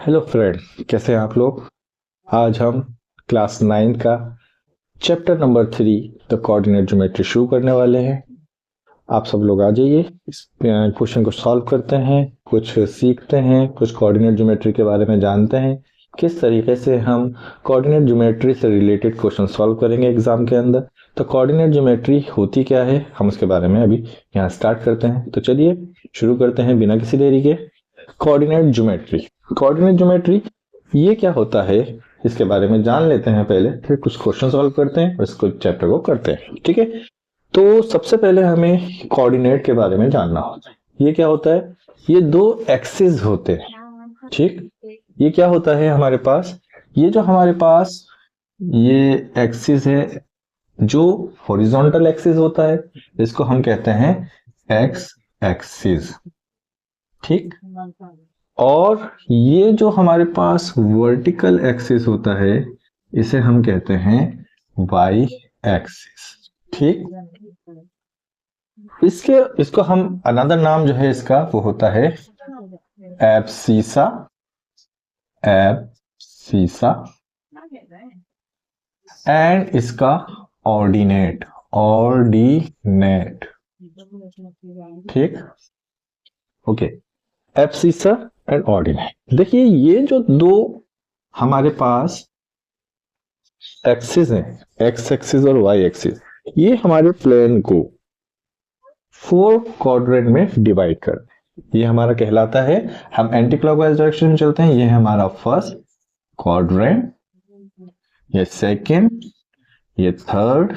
Hello friend, कैसे हैं आप लोग। आज हम क्लास 9 का chapter number 3 the coordinate geometry शुरू करने वाले हैं। आप सब लोग आ जाइए, इस क्वेश्चन को सॉल्व करते हैं, कुछ सीखते हैं, कुछ कोऑर्डिनेट ज्योमेट्री के बारे में जानते हैं। किस तरीके से हम कोऑर्डिनेट ज्योमेट्री से रिलेटेड क्वेश्चन सॉल्व करेंगे एग्जाम के अंदर। तो कोऑर्डिनेट ज्योमेट्री होती क्या है, हम उसके बारे में अभी यहाँ स्टार्ट करते हैं। तो चलिए शुरू करते हैं बिना किसी देरी के। कोऑर्डिनेट ज्योमेट्री ये क्या होता है, इसके बारे में जान लेते हैं पहले, फिर कुछ क्वेश्चन सॉल्व करते हैं और इसको चैप्टर को करते हैं। ठीक है, तो सबसे पहले हमें कोऑर्डिनेट के बारे में जानना होता है। ये क्या होता है, ये दो एक्सिस होते हैं। ठीक, ये क्या होता है हमारे पास, ये जो हमारे पास ये एक्सिस है, जो हॉरिजॉन्टल एक्सिस होता है इसको हम कहते हैं एक्स एक्सिस। ठीक, और ये जो हमारे पास वर्टिकल एक्सिस होता है इसे हम कहते हैं वाई एक्सिस। ठीक, इसको हम अनदर नाम जो है इसका वो होता है एब्सीसा। एब्सीसा एंड इसका ऑर्डिनेट। ऑर्डिनेट। ठीक, ओके, एब्सीसा एंड ऑर्डिनेट। देखिए ये जो दो हमारे पास एक्सिस है, एक्स एक्सिस और वाई एक्सिस, ये हमारे प्लेन को 4 क्वाड्रेंट में डिवाइड करते हैं। ये हमारा कहलाता है, हम एंटी क्लॉकवाइज डायरेक्शन में चलते हैं, ये है हमारा फर्स्ट क्वाड्रेंट, ये सेकंड, ये थर्ड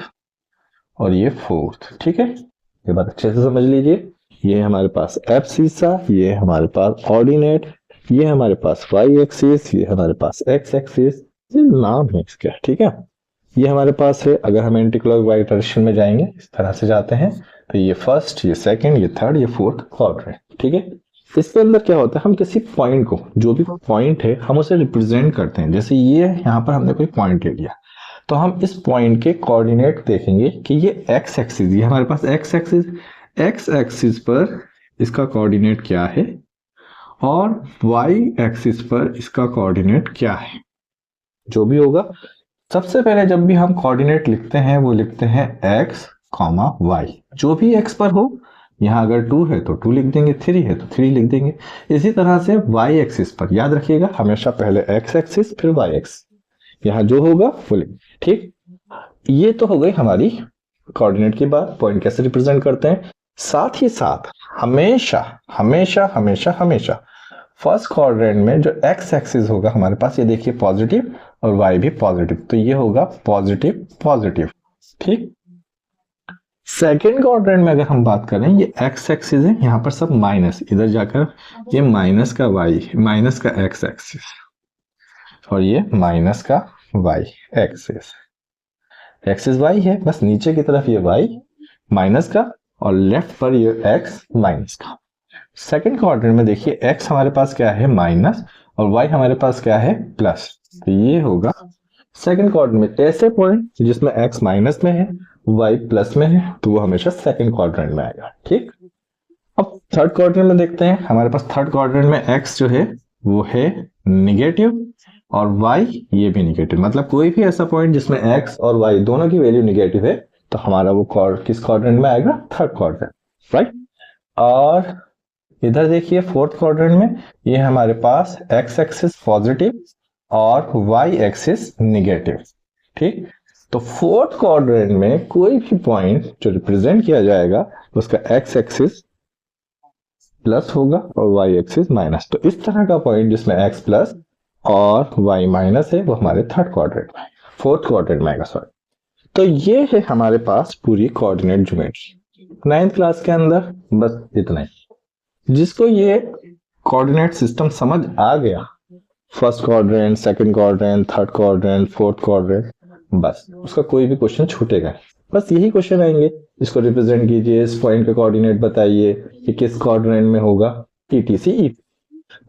और ये फोर्थ। ठीक है, ये बात अच्छे से समझ लीजिए। ये हमारे पास एब्सीसा, ये हमारे पास ऑर्डिनेट, ये हमारे पास वाई एक्सिस, ये हमारे पास एक्स एक्सिस, ये नाम है इसका। ठीक है, ये हमारे पास है। अगर हम एंटी क्लॉकवाइज डायरेक्शन में जाएंगे, इस तरह से जाते हैं, तो ये फर्स्ट, ये सेकंड, ये थर्ड, ये फोर्थ क्वाड्रेंट। ठीक है, इसके अंदर क्या होता है, हम किसी पॉइंट को, जो भी पॉइंट है हम उसे रिप्रेजेंट करते हैं। जैसे ये यहाँ पर हमने कोई पॉइंट ले लिया, तो हम इस पॉइंट के कोऑर्डिनेट देखेंगे कि ये एक्स एक्सिस, ये हमारे पास एक्स एक्सिस, एक्स एक्सिस पर इसका कोऑर्डिनेट क्या है और वाई एक्सिस पर इसका कोऑर्डिनेट क्या है। जो भी होगा, सबसे पहले जब भी हम कोऑर्डिनेट लिखते हैं वो लिखते हैं एक्स कॉमा वाई, जो भी एक्स पर हो। यहाँ अगर 2 है तो 2 लिख देंगे, 3 है तो 3 लिख देंगे। इसी तरह से वाई एक्सिस पर याद रखिएगा, हमेशा पहले एक्स एक्सिस फिर वाई एक्सिस, यहाँ जो होगा वो लिख। ठीक, ये तो हो गई हमारी कोऑर्डिनेट की बात, पॉइंट कैसे रिप्रेजेंट करते हैं। साथ ही साथ हमेशा हमेशा हमेशा हमेशा फर्स्ट क्वाड्रेंट में जो एक्स एक्सिस होगा हमारे पास, ये देखिए पॉजिटिव और वाई भी पॉजिटिव, तो ये होगा पॉजिटिव पॉजिटिव। ठीक, सेकेंड क्वाड्रेंट में अगर हम बात करें, ये एक्स एक्सिस है, यहाँ पर सब माइनस, इधर जाकर ये माइनस का वाई, माइनस का एक्स एक्सिस और ये माइनस का वाई एक्सिस। एक्सिस वाई है, बस नीचे की तरफ ये वाई माइनस का और लेफ्ट पर ये एक्स माइनस का। सेकंड क्वाड्रेंट में देखिए एक्स हमारे पास क्या है माइनस और वाई हमारे पास क्या है प्लस, तो ये होगा सेकंड क्वाड्रेंट में। ऐसे पॉइंट जिसमें एक्स माइनस में है, वाई प्लस में है, तो वो हमेशा सेकंड क्वाड्रेंट में आएगा। ठीक, अब थर्ड क्वाड्रेंट में देखते हैं, हमारे पास थर्ड क्वाड्रेंट में एक्स जो है वो है निगेटिव और वाई ये भी निगेटिव, मतलब कोई भी ऐसा पॉइंट जिसमें एक्स और वाई दोनों की वैल्यू निगेटिव है तो हमारा वो किस क्वाड्रेंट में आएगा, थर्ड क्वाड्रेंट। राइट, और इधर देखिए फोर्थ क्वाड्रेंट में ये हमारे पास एक्स एक्सिस पॉजिटिव और वाई एक्सिस निगेटिव। ठीक, तो फोर्थ क्वाड्रेंट में कोई भी पॉइंट जो रिप्रेजेंट किया जाएगा उसका एक्स एक्सिस प्लस होगा और वाई एक्सिस माइनस। तो इस तरह का पॉइंट जिसमें एक्स प्लस और वाई माइनस है वो हमारे थर्ड क्वाड्रेंट में, फोर्थ क्वाड्रेंट में आएगा, सॉरी। तो ये है हमारे पास पूरी कोऑर्डिनेट ज्योमेट्री 9th क्लास के अंदर। बस इतना ही, जिसको ये कोऑर्डिनेट सिस्टम समझ आ गया, first quadrant, second quadrant, third quadrant, fourth quadrant, बस उसका कोई भी क्वेश्चन छूटेगा नहीं। बस यही क्वेश्चन आएंगे, इसको रिप्रेजेंट कीजिए, इस पॉइंट के कोऑर्डिनेट बताइए कि किस क्वाड्रेंट में होगा, ईटीसी।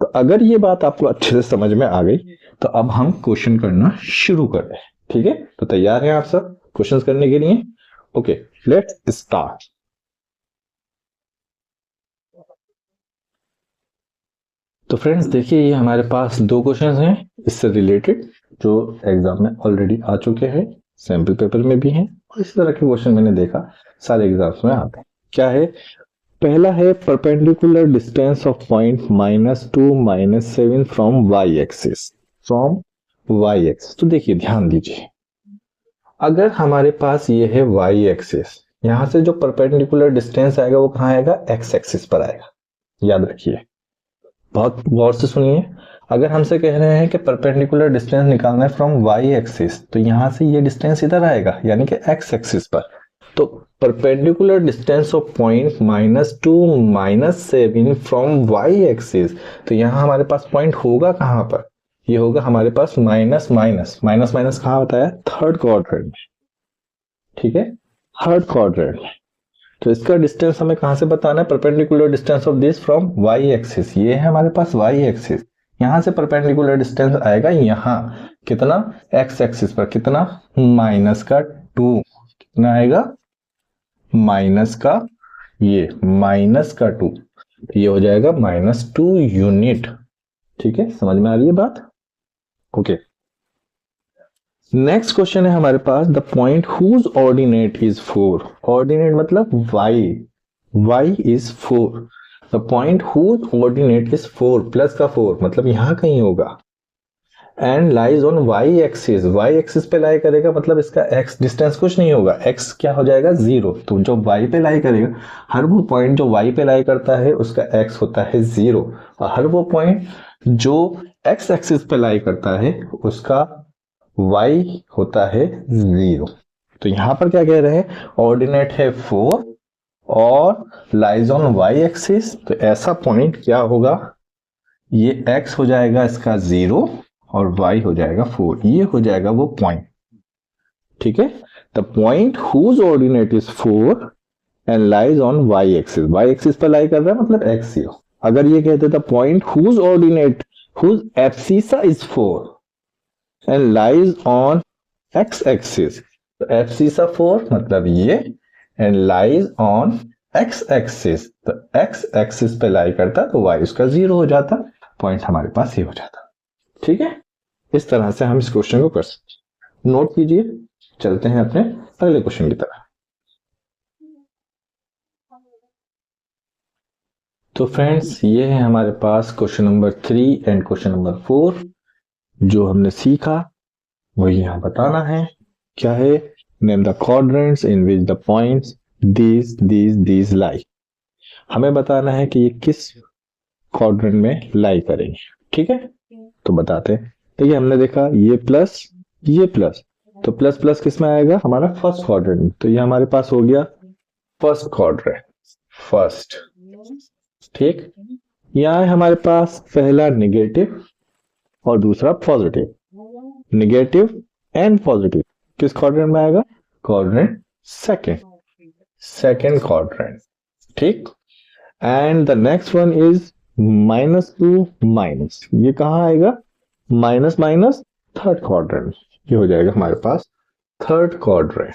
तो अगर ये बात आपको अच्छे से समझ में आ गई तो अब हम क्वेश्चन करना शुरू कर रहे हैं। ठीक है, तो तैयार हैं आप सब क्वेश्चंस करने के लिए? Okay, let's start. तो फ्रेंड्स देखिए, ये हमारे पास दो क्वेश्चन हैं इससे रिलेटेड जो एग्जाम में ऑलरेडी आ चुके हैं, सैंपल पेपर में भी हैं, और इस तरह के क्वेश्चन मैंने देखा सारे एग्जाम्स में आते हैं। क्या है? पहला है perpendicular distance of point -2 -7 from Y axis, तो देखिए ध्यान दीजिए, अगर हमारे पास ये है वाई एक्सिस, यहां से जो परपेंडिकुलर डिस्टेंस आएगा वो कहाँ आएगा? एक्स एक्सिस पर आएगा। याद रखिए, बहुत गौर से सुनिए। अगर हमसे कह रहे हैं कि परपेंडिकुलर डिस्टेंस निकालना है फ्रॉम वाई एक्सिस, तो यहां से ये डिस्टेंस इधर आएगा यानी कि एक्स एक्सिस पर। तो perpendicular distance of point -2 -7 from Y axis, तो यहां हमारे पास पॉइंट होगा कहां पर? ये होगा हमारे पास माइनस माइनस माइनस माइनस कहां बताया? थर्ड क्वाड्रेंट में। ठीक है, थर्ड क्वाड्रेंट में। तो इसका डिस्टेंस हमें कहां से बताना है? Perpendicular distance of this from Y axis, ये है हमारे पास वाई एक्सिस। यहां से परपेंडिकुलर डिस्टेंस आएगा यहां, कितना? एक्स एक्सिस पर, कितना? -2। कितना आएगा? -2। ये हो जाएगा -2 यूनिट। ठीक है, समझ में आ रही है बात? ओके, नेक्स्ट क्वेश्चन है हमारे पास, the point whose ordinate is 4। Ordinate मतलब y is 4। The point whose ordinate is 4 plus का 4 मतलब यहां कहीं होगा, and lies on y axis पे लाई करेगा, मतलब इसका x डिस्टेंस कुछ नहीं होगा, x क्या हो जाएगा? 0। तो जो y पे लाई करेगा, हर वो पॉइंट जो y पे लाई करता है उसका x होता है 0, और हर वो पॉइंट जो x एक्सिस पे लाई करता है उसका y होता है 0। तो यहां पर क्या कह रहे हैं? ऑर्डिनेट है 4 और लाइज ऑन y एक्सिस, तो ऐसा पॉइंट क्या होगा? ये x हो जाएगा इसका 0 और y हो जाएगा 4, ये हो जाएगा वो पॉइंट। ठीक है, the point whose ordinate is 4 and lies on y axis पर लाई कर रहा है मतलब x 0। अगर ये कहते the point whose abscissa is 4 and lies on x axis, तो एब्सिसा 4 मतलब ये, and lies on x axis, तो x एक्सिस पे लाई करता तो y उसका 0 हो जाता, पॉइंट हमारे पास ये हो जाता। ठीक है, इस तरह से हम इस क्वेश्चन को कर सकते। नोट कीजिए, चलते हैं अपने अगले क्वेश्चन की तरफ। तो फ्रेंड्स, ये है हमारे पास question number 3 and question number 4। जो हमने सीखा वही यहां बताना है। क्या है? Name the quadrants in which the points these lie. हमें बताना है कि ये किस क्वाड्रेंट में लाई करेंगे। ठीक है, तो बताते हैं। देखिए, हमने देखा ये प्लस, तो प्लस प्लस किस में आएगा? हमारा फर्स्ट क्वाड्रेंट में। तो ये हमारे पास हो गया फर्स्ट क्वाड्रेंट, फर्स्ट। ठीक, यहाँ है हमारे पास पहला नेगेटिव और दूसरा पॉजिटिव। नेगेटिव एंड पॉजिटिव किस क्वाड्रेंट में आएगा? Quadrant second quadrant. ठीक, and the next one is -2 minus, ये कहां आएगा? माइनस माइनस थर्ड क्वाड्रेंट, ये हो जाएगा हमारे पास थर्ड क्वाड्रेंट।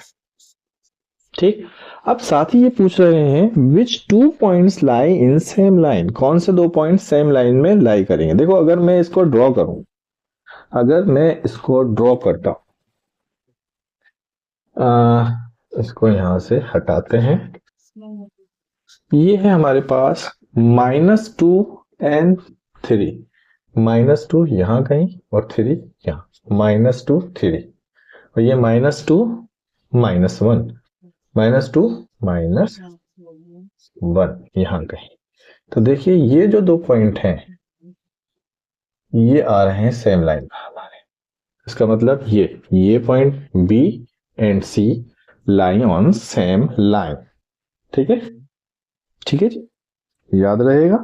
ठीक, अब साथ ही ये पूछ रहे हैं विच 2 points lie in same line, कौन से 2 पॉइंट सेम लाइन में लाई करेंगे। देखो, अगर मैं इसको ड्रॉ करता हूं, इसको यहां से हटाते हैं। ये है हमारे पास -2 एंड 3, -2 यहां कहीं और 3 यहां, -2 3, और ये -2 -1, -2 -1 यहां कहीं। तो देखिए, ये जो 2 पॉइंट हैं ये आ रहे हैं सेम लाइन पर हमारे। इसका मतलब ये point B and C lie on same line. ठीक है, ठीक है जी, याद रहेगा।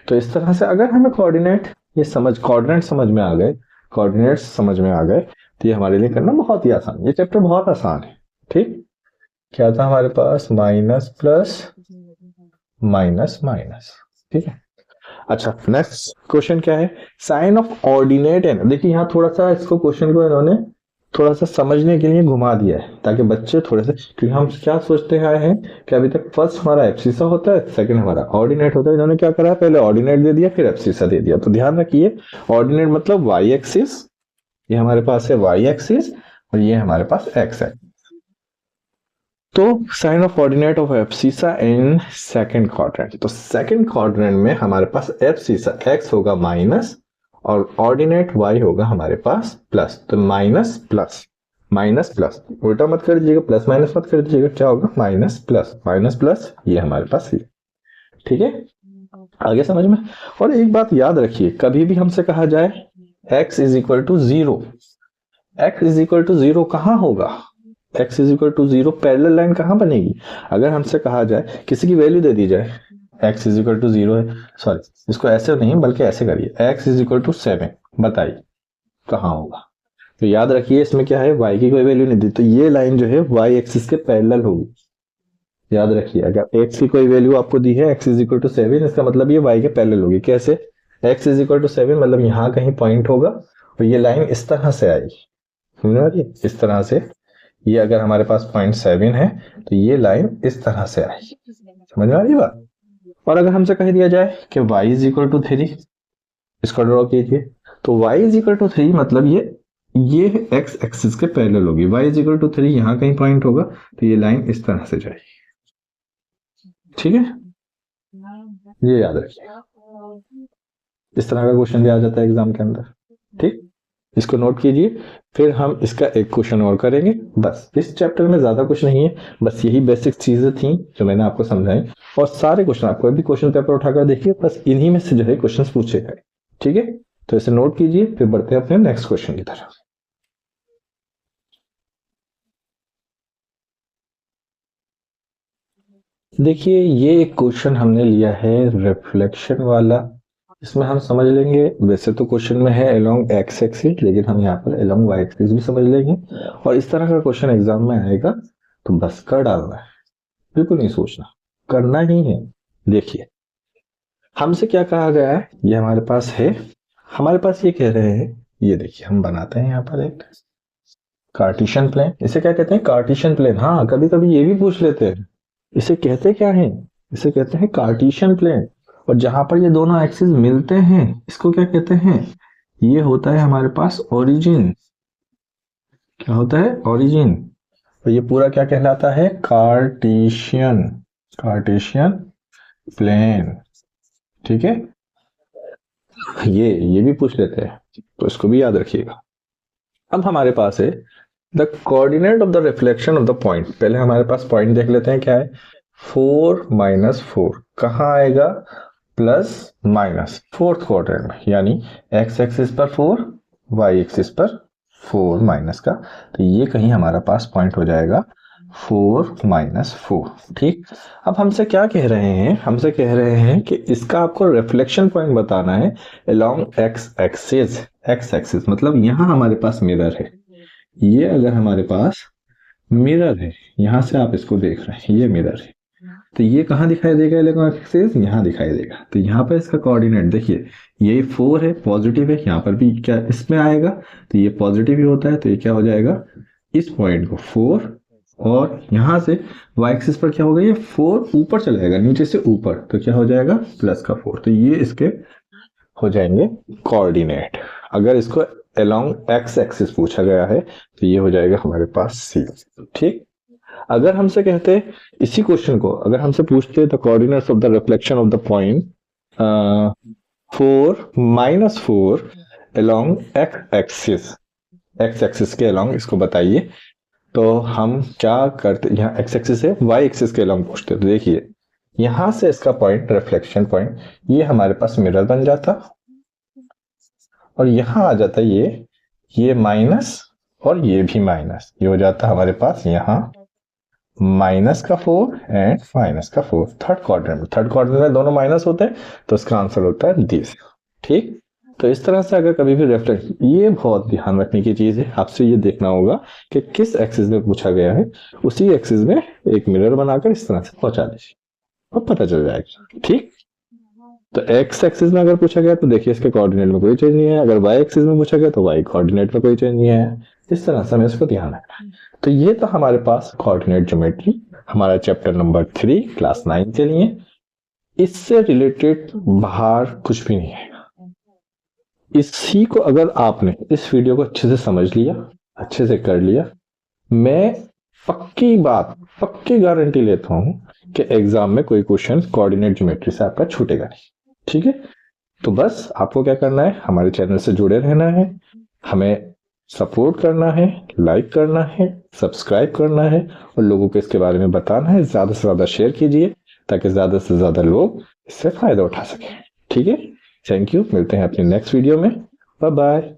तो इस तरह से अगर हमें कोऑर्डिनेट समझ में आ गए, कोऑर्डिनेट्स समझ में आ गए, तो ये हमारे लिए करना बहुत ही आसान, ये चैप्टर बहुत आसान है। ठीक, क्या था हमारे पास? Minus plus minus minus. ठीक है, अच्छा, नेक्स्ट क्वेश्चन क्या है? Sign of ordinate angle. देखिए, यहां थोड़ा सा इसको क्वेश्चन को इन्होंने थोड़ा सा समझने के लिए घुमा दिया है ताकि बच्चे थोड़े से, क्योंकि हम क्या सोचते आए हैं कि अभी तक फर्स्ट हमारा एब्सिसा होता है, सेकंड हमारा ऑर्डिनेट होता है। इन्होंने क्या करा है, पहले ऑर्डिनेट दे दिया फिर एब्सिसा दे दिया। तो ध्यान रखिए, ऑर्डिनेट मतलब वाई एक्सिस, ये हमारे पास है वाई एक्सिस और ये हमारे पास एक्स एक्सिस। तो sign of ordinate of abscissa in second quadrant, तो सेकंड क्वाड्रेंट में हमारे पास एब्सिसा एक्स होगा माइनस और ऑर्डिनेट वाई होगा हमारे पास प्लस। तो माइनस प्लस, माइनस प्लस, उल्टा मत कर दीजिएगा, प्लस माइनस मत कर दीजिएगा, क्या होगा माइनस प्लस, माइनस प्लस, ये हमारे पास ये। ठीक है, आगे समझ में। और एक बात याद रखिए, कभी भी हमसे कहा जाए x is equal to zero, x is equal to zero कहां होगा, x is equal to zero parallel line कहां बनेगी। अगर हमसे कहा जाए, किसी की वैल्यू दे दी जाए, x is equal to zero है, सॉरी इसको ऐसे नहीं बल्कि ऐसे करिए, x इज इक्वल टू 7, बताइए कहां होगा। तो याद रखिए इसमें क्या है, y की कोई वैल्यू नहीं दी, तो ये लाइन जो है y एक्सिस के पैरेलल होगी। याद रखिए, अगर x की कोई वैल्यू आपको दी है, x इज इक्वल टू 7, इसका मतलब ये y के पैरेलल होगी। कैसे, x इज इक्वल टू 7 मतलब यहाँ कहीं पॉइंट होगा और ये लाइन इस तरह से आएगी, समझ आ रही है, इस तरह से। ये अगर हमारे पास पॉइंट 7 है तो ये लाइन इस तरह से आएगी, समझ आ रही है बात। और अगर हमसे कह दिया जाए कि y इज इक्वल टू 3, इसको ड्रॉ कीजिए, तो y इज इक्वल टू 3 मतलब ये x एक्सिस के पैरेलल होगी। y इज इक्वल टू 3 यहाँ कहीं पॉइंट होगा तो ये लाइन इस तरह से जाएगी। ठीक है, ये याद रखिए, इस तरह का क्वेश्चन भी आ जाता है एग्जाम के अंदर। ठीक, इसको नोट कीजिए, फिर हम इसका एक क्वेश्चन और करेंगे। बस इस चैप्टर में ज्यादा कुछ नहीं है, बस यही बेसिक चीजें थी जो मैंने आपको समझाई। और सारे क्वेश्चन, आप कोई भी क्वेश्चन पेपर उठाकर देखिए, बस इन्हीं में से जो है क्वेश्चन पूछे गए। ठीक है, तो इसे नोट कीजिए, फिर बढ़ते हैं अपने नेक्स्ट क्वेश्चन की तरफ। देखिए, ये एक क्वेश्चन हमने लिया है रिफ्लेक्शन वाला। इसमें हम समझ लेंगे, वैसे तो क्वेश्चन में है अलोंग एक्स एक्सिस, लेकिन हम यहाँ पर अलोंग वाई एक्सिस भी समझ लेंगे। और इस तरह का क्वेश्चन एग्जाम में आएगा तो बस कर डालना है, बिल्कुल नहीं सोचना, करना ही है। देखिए हमसे क्या कहा गया है, ये हमारे पास है, हमारे पास ये कह रहे हैं, ये देखिए हम बनाते हैं यहाँ पर एक कार्टेशियन प्लेन। इसे क्या कहते हैं, कार्टेशियन प्लेन। हाँ, कभी कभी ये भी पूछ लेते हैं, इसे कहते क्या है, इसे कहते हैं कार्टेशियन प्लेन। और जहां पर ये दोनों एक्सिस मिलते हैं इसको क्या कहते हैं, ये होता है हमारे पास ओरिजिन। क्या होता है, ओरिजिन। और ये पूरा क्या कहलाता है, कार्टेशियन, कार्टेशियन प्लेन। ठीक है, ये भी पूछ लेते हैं, तो इसको भी याद रखिएगा। अब हमारे पास है the coordinate of the reflection of the point. पहले हमारे पास पॉइंट देख लेते हैं, क्या है 4 माइनस 4, कहाँ आएगा, प्लस माइनस फोर्थ क्वाड्रेंट में, यानी एक्स एक्सिस पर 4, वाई एक्सिस पर 4 माइनस का, तो ये कहीं हमारा पास पॉइंट हो जाएगा 4 माइनस 4। ठीक, अब हमसे क्या कह रहे हैं, हमसे कह रहे हैं कि इसका आपको रिफ्लेक्शन पॉइंट बताना है along x axis. X axis मतलब यहाँ हमारे पास मिरर है, ये अगर हमारे पास मिरर है, यहां से आप इसको देख रहे हैं, ये मिरर है, तो ये कहां दिखाई देगा इलेक्ट्रॉन एक्सिस, यहां दिखाई देगा। तो यहाँ पर इसका कोऑर्डिनेट देखिए, ये 4 है, पॉजिटिव है, यहाँ पर भी क्या इसमें आएगा, तो ये पॉजिटिव ही होता है, तो ये क्या हो जाएगा, इस पॉइंट को 4, और यहां से वाई एक्सिस पर क्या होगा, ये 4 ऊपर चला जाएगा, नीचे से ऊपर, तो क्या हो जाएगा प्लस का 4। तो ये इसके हो जाएंगे कोऑर्डिनेट। अगर इसको अलोंग एक्स एक्सिस पूछा गया है तो ये हो जाएगा हमारे पास सी। ठीक, अगर हमसे कहते इसी क्वेश्चन को अगर हमसे पूछते the coordinates of the reflection of the point 4 minus 4 along x axis, x axis के अलोंग इसको बताइए, तो हम क्या करते, यहाँ एक्स एक्सिस है, वाई एक्सिस के अलोंग पूछते। तो देखिए यहां से इसका पॉइंट, रिफ्लेक्शन पॉइंट, ये हमारे पास मिरर बन जाता, और यहां आ जाता ये माइनस और ये भी माइनस, ये हो जाता हमारे पास यहाँ माइनस का 4 एंड माइनस का 4। थर्ड क्वाड्रेंट में दोनों माइनस होते हैं, तो इसका आंसर होता है दिस। ठीक, तो इस तरह से अगर कभी भी रेफरेंस, ये बहुत ध्यान रखने की चीज है, आपसे ये देखना होगा कि किस एक्सिस में पूछा गया है, उसी एक्सिस में एक मिरर बनाकर इस तरह से पहुंचा दीजिए और पता चल जाएगा। ठीक, तो एक्स एक्सिस में अगर पूछा गया तो देखिए इसके कोऑर्डिनेट में कोई चेंज नहीं है, अगर वाई एक्सिस में पूछा गया तो वाई कोऑर्डिनेट में कोई चेंज नहीं है। इस तरह से हमें इसको ध्यान रखना है। तो ये तो हमारे पास कोऑर्डिनेट ज्योमेट्री हमारा चैप्टर नंबर 3 क्लास 9 के लिए। इससे रिलेटेड बाहर कुछ भी नहीं है। इसी को अगर आपने इस वीडियो को अच्छे से समझ लिया, अच्छे से कर लिया, मैं पक्की गारंटी लेता हूं कि एग्जाम में कोई क्वेश्चन कोऑर्डिनेट ज्योमेट्री से आपका छूटेगा नहीं। ठीक है, तो बस आपको क्या करना है, हमारे चैनल से जुड़े रहना है, हमें सपोर्ट करना है, लाइक करना है, सब्सक्राइब करना है और लोगों को इसके बारे में बताना है। ज्यादा से ज्यादा शेयर कीजिए ताकि ज्यादा से ज्यादा लोग इससे फायदा उठा सकें। ठीक है, थैंक यू, मिलते हैं अपनी नेक्स्ट वीडियो में। Bye bye.